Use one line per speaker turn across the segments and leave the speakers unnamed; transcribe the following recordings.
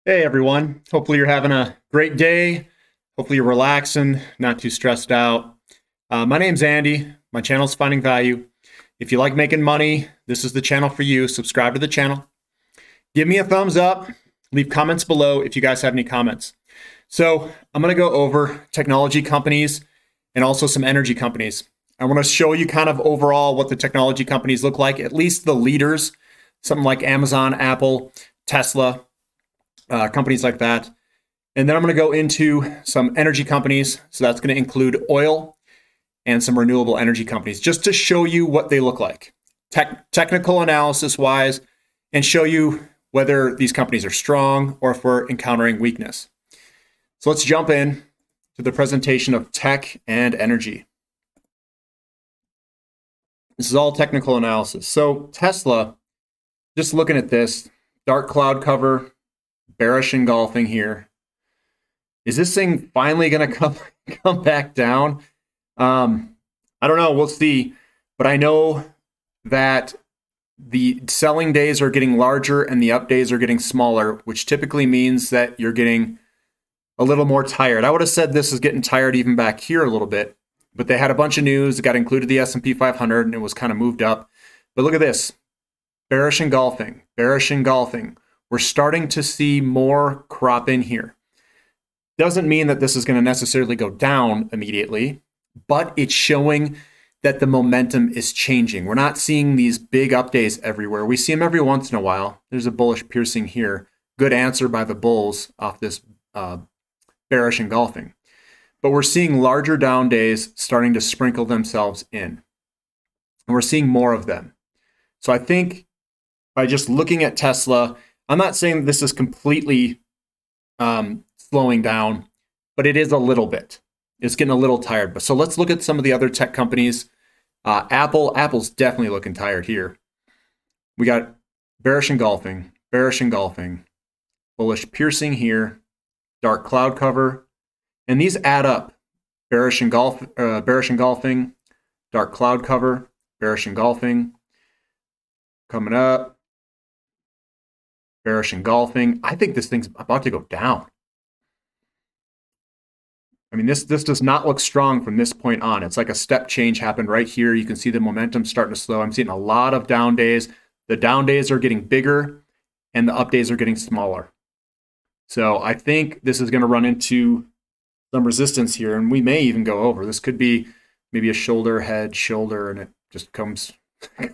Hey everyone, hopefully you're having a great day. Hopefully you're relaxing, not too stressed out. My name's Andy. My channel's Finding Value. If you like making money, this is the channel for you. Subscribe to the channel. Give me a thumbs up. Leave comments below if you guys have any comments. So I'm going to go over technology companies and also some energy companies. I want to show you kind of overall what the technology companies look like, at least the leaders, something like Amazon, Apple, Tesla, companies like that. And then I'm going to go into some energy companies. So that's going to include oil and some renewable energy companies, just to show you what they look like, technical analysis wise, and show you whether these companies are strong or if we're encountering weakness. So let's jump in to the presentation of tech and energy. This is all technical analysis. So Tesla, just looking at this, dark cloud cover, bearish engulfing here. Is this thing finally going to come back down? I don't know. We'll see. But I know that the selling days are getting larger and the up days are getting smaller, which typically means that you're getting a little more tired. I would have said this is getting tired even back here a little bit, but they had a bunch of news. It got included the S&P 500 and it was kind of moved up. But look at this. Bearish engulfing, bearish engulfing. We're starting to see more crop in here. Doesn't mean that this is going to necessarily go down immediately, but it's showing that the momentum is changing. We're not seeing these big up days everywhere. We see them every once in a while. There's a bullish piercing here. Good answer by the bulls off this bearish engulfing. But we're seeing larger down days starting to sprinkle themselves in. And we're seeing more of them. So I think by just looking at Tesla, I'm not saying this is completely slowing down, but it is a little bit. It's getting a little tired. But so let's look at some of the other tech companies. Apple's definitely looking tired here. We got bearish engulfing, bullish piercing here, dark cloud cover, and these add up. Bearish engulfing, dark cloud cover, bearish engulfing, coming up. Bearish engulfing. I think this thing's about to go down. I mean, this does not look strong from this point on. It's like a step change happened right here. You can see the momentum starting to slow. I'm seeing a lot of down days. The down days are getting bigger and the up days are getting smaller. So I think this is going to run into some resistance here, and we may even go over. This could be maybe a shoulder, head, shoulder, and it just comes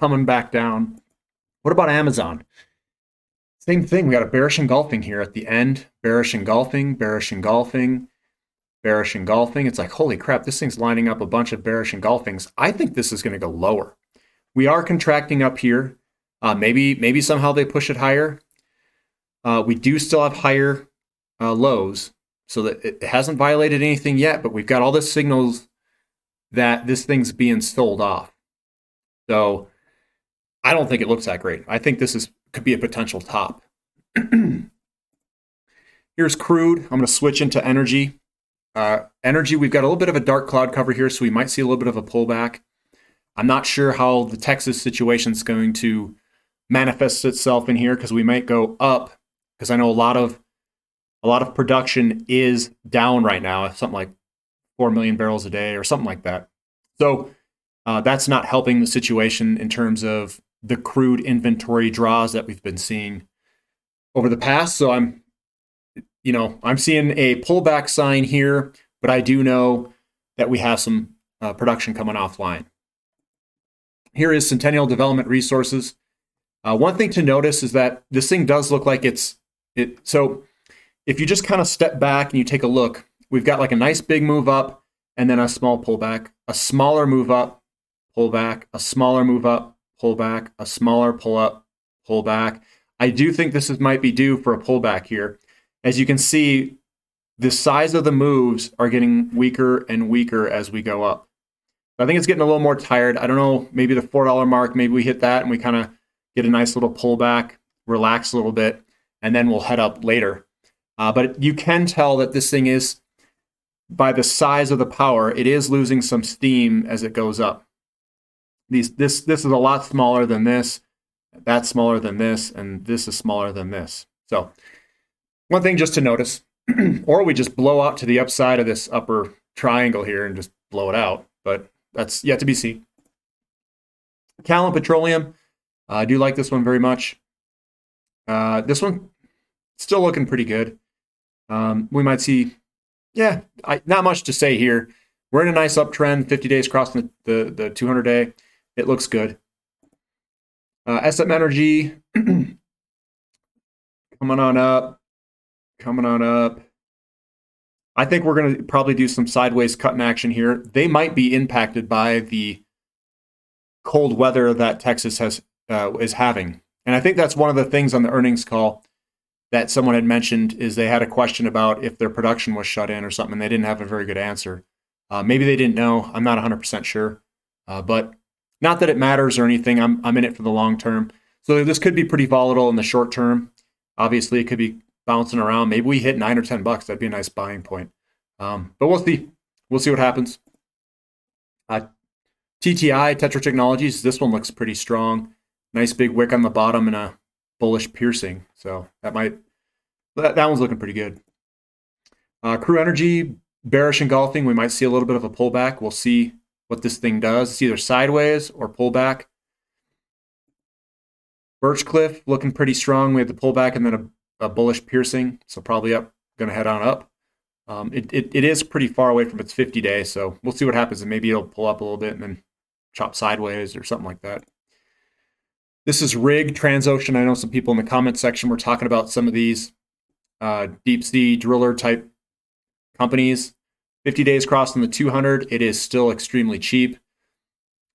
coming back down. What about Amazon? Same thing. We got a bearish engulfing here at the end. Bearish engulfing, bearish engulfing, bearish engulfing. It's like, holy crap, this thing's lining up a bunch of bearish engulfings. I think this is going to go lower. We are contracting up here. Maybe somehow they push it higher. We do still have higher lows, so that it hasn't violated anything yet, but we've got all the signals that this thing's being sold off. So I don't think it looks that great. I think this could be a potential top. Here's crude. I'm going to switch into energy. Energy, we've got a little bit of a dark cloud cover here, so we might see a little bit of a pullback. I'm not sure how the Texas situation is going to manifest itself in here, because we might go up, because I know a lot of production is down right now, something like 4 million barrels a day or something like that. So that's not helping the situation in terms of the crude inventory draws that we've been seeing over the past. So I'm seeing a pullback sign here, but I do know that we have some production coming offline. Here is Centennial Development Resources. One thing to notice is that this thing does look like so if you just kind of step back and you take a look, we've got like a nice big move up and then a small pullback, a smaller move up, pullback, a smaller move up, pullback, a smaller pull up, pullback. I do think this might be due for a pullback here. As you can see, the size of the moves are getting weaker and weaker as we go up. I think it's getting a little more tired. I don't know, maybe the $4 mark, maybe we hit that and we kind of get a nice little pullback, relax a little bit, and then we'll head up later. But you can tell that this thing is, by the size of the power, it is losing some steam as it goes up. This is a lot smaller than this, that's smaller than this, and this is smaller than this. So One thing just to notice, or we just blow out to the upside of this upper triangle here and just blow it out, but that's yet to be seen. Callum Petroleum, I do like this one very much. This one still looking pretty good. We might see, not much to say here. We're in a nice uptrend, 50 days crossing the 200-day. It looks good. SM Energy, coming on up. I think we're going to probably do some sideways cutting action here. They might be impacted by the cold weather that Texas is having. And I think that's one of the things on the earnings call that someone had mentioned is they had a question about if their production was shut in or something, and they didn't have a very good answer. Maybe they didn't know. I'm not 100% sure. But not that it matters or anything. I'm in it for the long term. So this could be pretty volatile in the short term. Obviously, it could be bouncing around. Maybe we hit $9 or $10. That'd be a nice buying point. But we'll see. We'll see what happens. TTI, Tetra Technologies, this one looks pretty strong. Nice big wick on the bottom and a bullish piercing. So that one's looking pretty good. Crew Energy, bearish engulfing. We might see a little bit of a pullback. We'll see what this thing does. It's either sideways or pullback. Birchcliff looking pretty strong. We have the pullback and then a bullish piercing. So probably up, going to head on up. It is pretty far away from its 50-day. So we'll see what happens. And maybe it'll pull up a little bit and then chop sideways or something like that. This is Rig, Transocean. I know some people in the comment section were talking about some of these deep sea driller type companies. 50 days crossing the 200. It is still extremely cheap.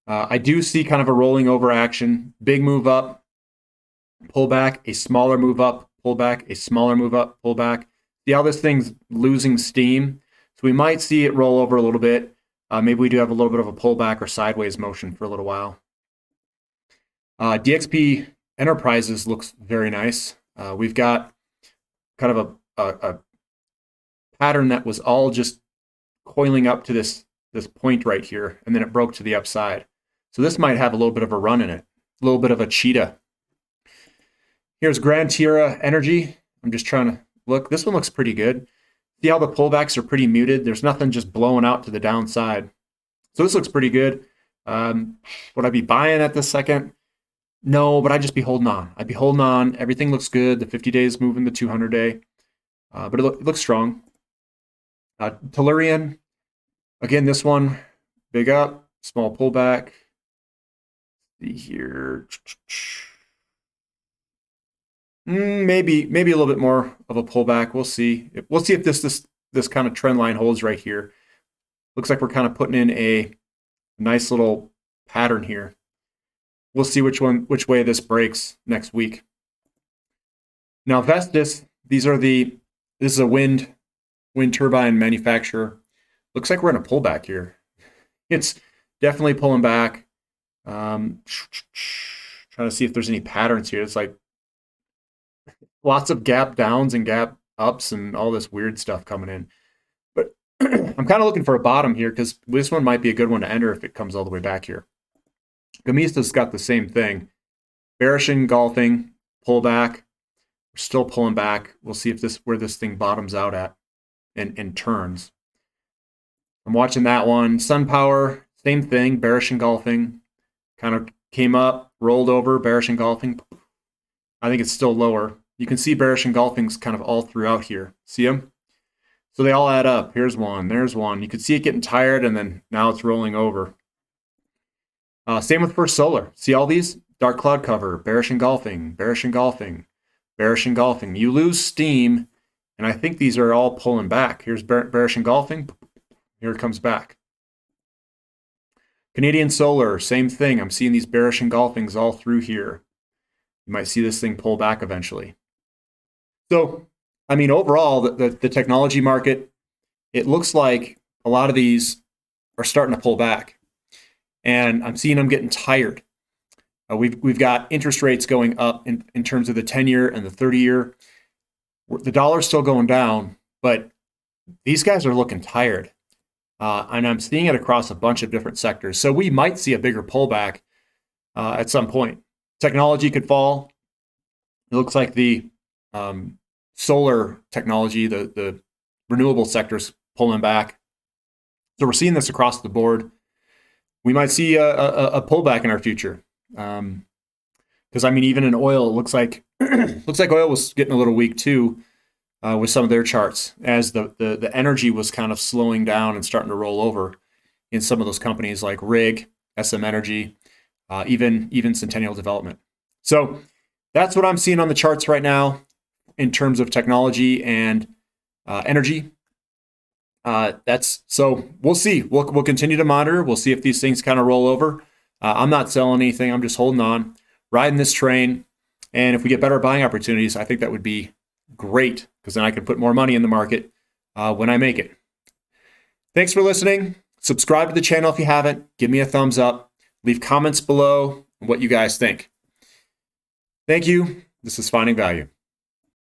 I do see kind of a rolling over action. Big move up, pull back, a smaller move up, pull back, a smaller move up, pull back. See how this thing's losing steam? So we might see it roll over a little bit. Maybe we do have a little bit of a pullback or sideways motion for a little while. DXP Enterprises looks very nice. We've got kind of a pattern that was all just coiling up to this point right here, and then it broke to the upside. So this might have a little bit of a run in it, a little bit of a cheetah. Here's Grand Tierra Energy. I'm just trying to look. This one looks pretty good. See how the pullbacks are pretty muted? There's nothing just blowing out to the downside. So this looks pretty good. Would I be buying at this second? No, but I'd just be holding on. I'd be holding on. Everything looks good. The 50 days moving the 200-day. But it looks strong. Tellurian. Again, this one, big up, small pullback. See here. Maybe a little bit more of a pullback. We'll see. We'll see if this kind of trend line holds right here. Looks like we're kind of putting in a nice little pattern here. We'll see which way this breaks next week. Now Vestas, this is a wind turbine manufacturer. Looks like we're in a pullback here. It's definitely pulling back. Trying to see if there's any patterns here. It's like lots of gap downs and gap ups and all this weird stuff coming in. But I'm kind of looking for a bottom here because this one might be a good one to enter if it comes all the way back here. Gamista's got the same thing. Bearish engulfing, pullback. We're still pulling back. We'll see if where this thing bottoms out at and turns. I'm watching that one. SunPower, same thing. Bearish engulfing. Kind of came up, rolled over, bearish engulfing. I think it's still lower. You can see bearish engulfings kind of all throughout here. See them? So they all add up. Here's one. There's one. You can see it getting tired, and then now it's rolling over. Same with First Solar. See all these? Dark cloud cover, bearish engulfing, bearish engulfing, bearish engulfing. You lose steam, and I think these are all pulling back. Here's bearish engulfing. Here it comes back. Canadian Solar, same thing. I'm seeing these bearish engulfings all through here. You might see this thing pull back eventually. So, I mean, overall, the technology market, it looks like a lot of these are starting to pull back. And I'm seeing them getting tired. We've got interest rates going up in terms of the 10-year and the 30-year. The dollar's still going down, but these guys are looking tired. And I'm seeing it across a bunch of different sectors. So we might see a bigger pullback at some point. Technology could fall. It looks like the solar technology, the renewable sector's pulling back. So we're seeing this across the board. We might see a pullback in our future. Because I mean, even in oil, it looks like oil was getting a little weak too, with some of their charts, as the energy was kind of slowing down and starting to roll over in some of those companies like Rig, SM Energy, even Centennial Development. So that's what I'm seeing on the charts right now in terms of technology and energy. So we'll see. We'll continue to monitor. We'll see if these things kind of roll over. I'm not selling anything. I'm just holding on, riding this train. And if we get better buying opportunities, I think that would be great, because then I can put more money in the market when I make it. Thanks for listening. Subscribe to the channel if you haven't. Give me a thumbs up. Leave comments below on what you guys think. Thank you. This is Finding Value.